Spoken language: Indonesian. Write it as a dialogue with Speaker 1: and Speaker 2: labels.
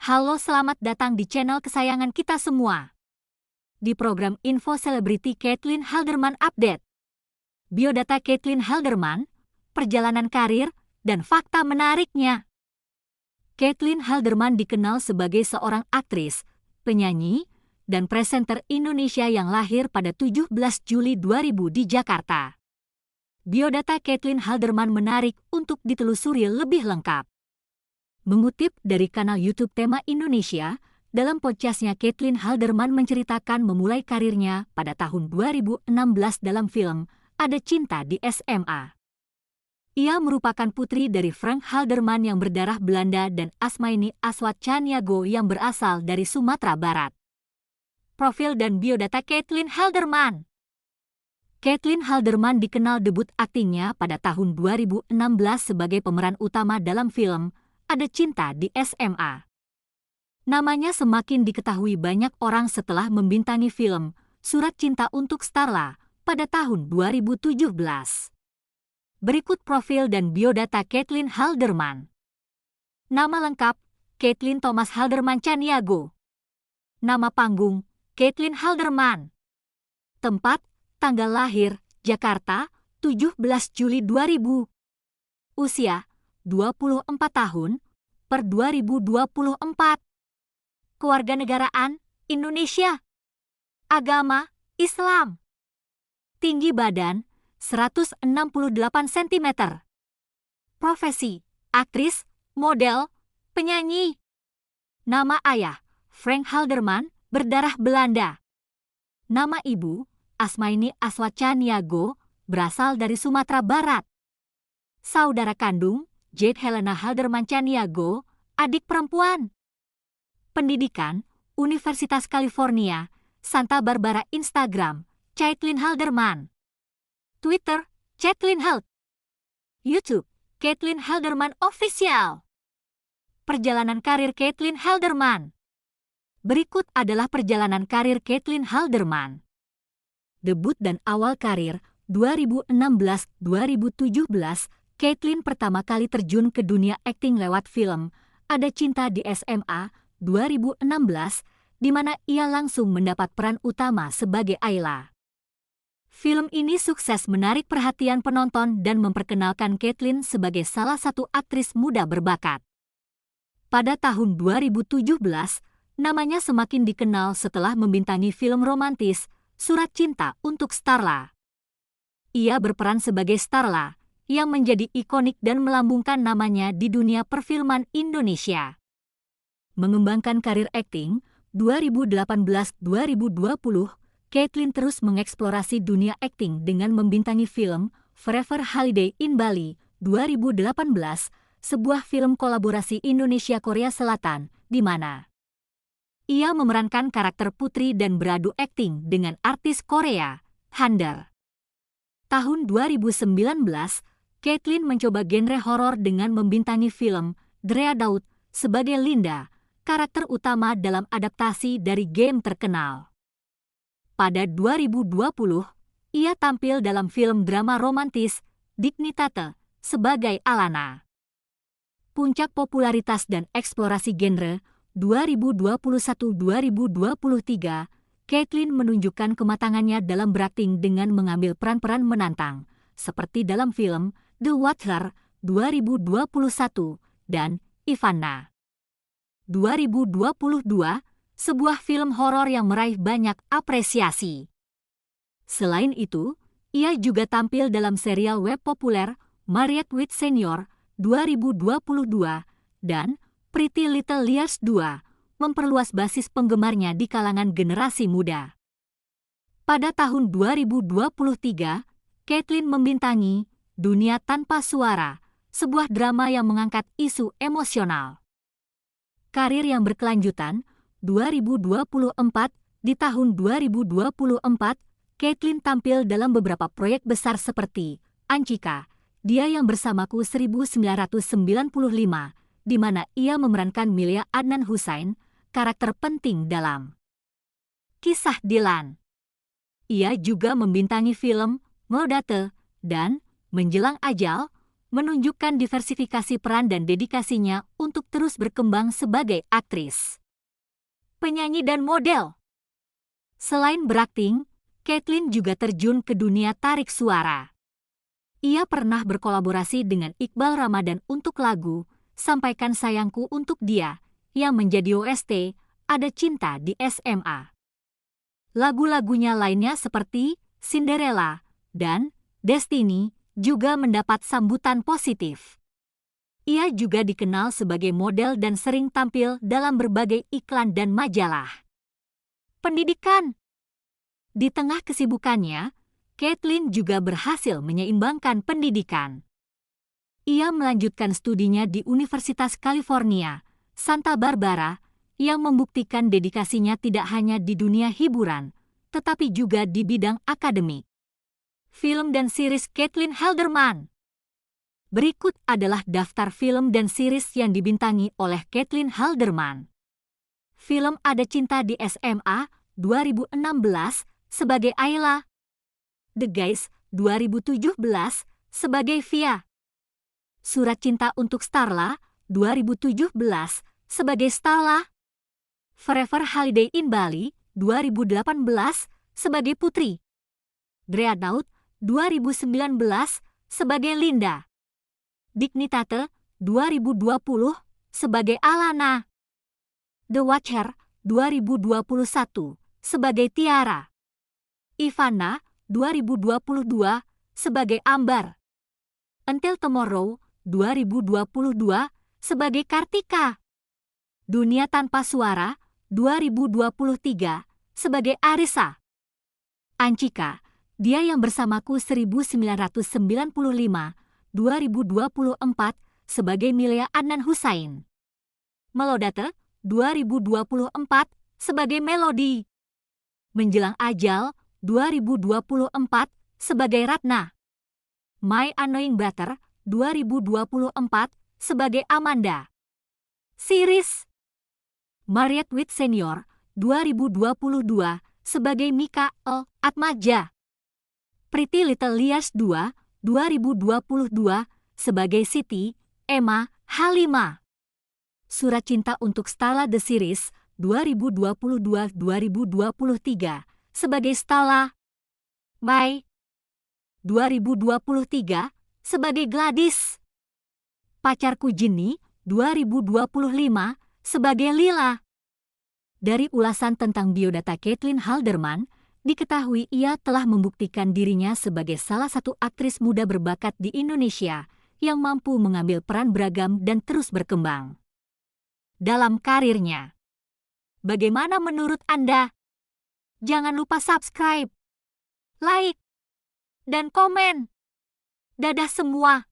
Speaker 1: Halo, selamat datang di channel kesayangan kita semua. Di program Info Selebriti Caitlin Halderman Update. Biodata Caitlin Halderman, perjalanan karir, dan fakta menariknya. Caitlin Halderman dikenal sebagai seorang aktris, penyanyi, dan presenter Indonesia yang lahir pada 17 Juli 2000 di Jakarta. Biodata Caitlin Halderman menarik untuk ditelusuri lebih lengkap. Mengutip dari kanal YouTube Tema Indonesia, dalam podcastnya Caitlin Halderman menceritakan memulai karirnya pada tahun 2016 dalam film Ada Cinta di SMA. Ia merupakan putri dari Frank Halderman yang berdarah Belanda dan Asmaini Aswat Chaniago yang berasal dari Sumatera Barat. Profil dan biodata Caitlin Halderman. Caitlin Halderman dikenal debut aktingnya pada tahun 2016 sebagai pemeran utama dalam film Ada Cinta di SMA. Namanya semakin diketahui banyak orang setelah membintangi film Surat Cinta untuk Starla pada tahun 2017. Berikut profil dan biodata Caitlin Halderman. Nama lengkap, Caitlin Thomas Halderman Chaniago. Nama panggung, Caitlin Halderman. Tempat, tanggal lahir, Jakarta, 17 Juli 2000. Usia, 24 tahun, per 2024. Kewarganegaraan, Indonesia. Agama, Islam. Tinggi badan, 168 cm. Profesi, aktris, model, penyanyi. Nama ayah, Frank Halderman, berdarah Belanda. Nama ibu, Asmaini Aswat Chaniago, berasal dari Sumatera Barat. Saudara kandung, Jade Helena Halderman Chaniago, adik perempuan. Pendidikan, Universitas California, Santa Barbara. Instagram, Caitlin Halderman. Twitter, Caitlin Hald. YouTube, Caitlin Halderman Official. Perjalanan karir Caitlin Halderman. Berikut adalah perjalanan karir Caitlin Halderman. Debut dan awal karir, 2016-2017, Caitlin pertama kali terjun ke dunia akting lewat film Ada Cinta di SMA 2016, di mana ia langsung mendapat peran utama sebagai Ayla. Film ini sukses menarik perhatian penonton dan memperkenalkan Caitlin sebagai salah satu aktris muda berbakat. Pada tahun 2017, namanya semakin dikenal setelah membintangi film romantis Surat Cinta untuk Starla. Ia berperan sebagai Starla, yang menjadi ikonik dan melambungkan namanya di dunia perfilman Indonesia. Mengembangkan karir akting, 2018-2020, Caitlin terus mengeksplorasi dunia akting dengan membintangi film Forever Holiday in Bali 2018, sebuah film kolaborasi Indonesia-Korea Selatan, di mana ia memerankan karakter putri dan beradu akting dengan artis Korea, Handal. Tahun 2019, Caitlin mencoba genre horor dengan membintangi film Drea Daud sebagai Linda, karakter utama dalam adaptasi dari game terkenal. Pada 2020, ia tampil dalam film drama romantis Dignitate sebagai Alana. Puncak popularitas dan eksplorasi genre 2021-2023, Caitlin menunjukkan kematangannya dalam berakting dengan mengambil peran-peran menantang, seperti dalam film The Watcher 2021 dan Ivana 2022, sebuah film horor yang meraih banyak apresiasi. Selain itu, ia juga tampil dalam serial web populer Married with Senior 2022 dan Pretty Little Liars 2, memperluas basis penggemarnya di kalangan generasi muda. Pada tahun 2023, Caitlin membintangi Dunia Tanpa Suara, sebuah drama yang mengangkat isu emosional. Karir yang berkelanjutan, 2024, di tahun 2024, Caitlin tampil dalam beberapa proyek besar seperti Ancika, Dia Yang Bersamaku 1995, di mana ia memerankan Milia Adnan Husain, karakter penting dalam Kisah Dilan. Ia juga membintangi film Ngodate dan Menjelang Ajal, menunjukkan diversifikasi peran dan dedikasinya untuk terus berkembang sebagai aktris, penyanyi, dan model. Selain berakting, Caitlyn juga terjun ke dunia tarik suara. Ia pernah berkolaborasi dengan Iqbal Ramadan untuk lagu Sampaikan Sayangku Untuk Dia yang menjadi OST Ada Cinta di SMA. Lagu-lagunya lainnya seperti Cinderella dan Destiny juga mendapat sambutan positif. Ia juga dikenal sebagai model dan sering tampil dalam berbagai iklan dan majalah. Pendidikan. Di tengah kesibukannya, Caitlyn juga berhasil menyeimbangkan pendidikan. Ia melanjutkan studinya di Universitas California, Santa Barbara, yang membuktikan dedikasinya tidak hanya di dunia hiburan, tetapi juga di bidang akademik. Film dan series Caitlyn Halderman. Berikut adalah daftar film dan series yang dibintangi oleh Caitlyn Halderman. Film Ada Cinta di SMA 2016 sebagai Ayla, The Guys 2017 sebagai Via, Surat Cinta untuk Starla 2017 sebagai Stalla, Forever Holiday in Bali 2018 sebagai Putri, Dreadnought 2019 sebagai Linda, Dignitate 2020 sebagai Alana, The Watcher 2021 sebagai Tiara, Ivana 2022 sebagai Ambar, Until Tomorrow 2022 sebagai Kartika, Dunia Tanpa Suara 2023 sebagai Arisa, Ancika, Dia Yang Bersamaku 1995 2024 sebagai Milea Adnan Husain, Melodate 2024 sebagai Melody, Menjelang Ajal 2024 sebagai Ratna, My Annoying Brother 2024 sebagai Amanda. Series Married with Senior 2022 sebagai Mikael Atmaja, Pretty Little Liars 2 2022 sebagai Siti Emma Halimah, Surat Cinta untuk Stalla The Series 2022-2023 sebagai Stalla, Mai 2023 sebagai Gladys, Pacarku Jinny 2025 sebagai Lila. Dari ulasan tentang biodata Caitlyn Halderman, diketahui ia telah membuktikan dirinya sebagai salah satu aktris muda berbakat di Indonesia yang mampu mengambil peran beragam dan terus berkembang dalam karirnya. Bagaimana menurut Anda? Jangan lupa subscribe, like, dan komen. Dadah semua!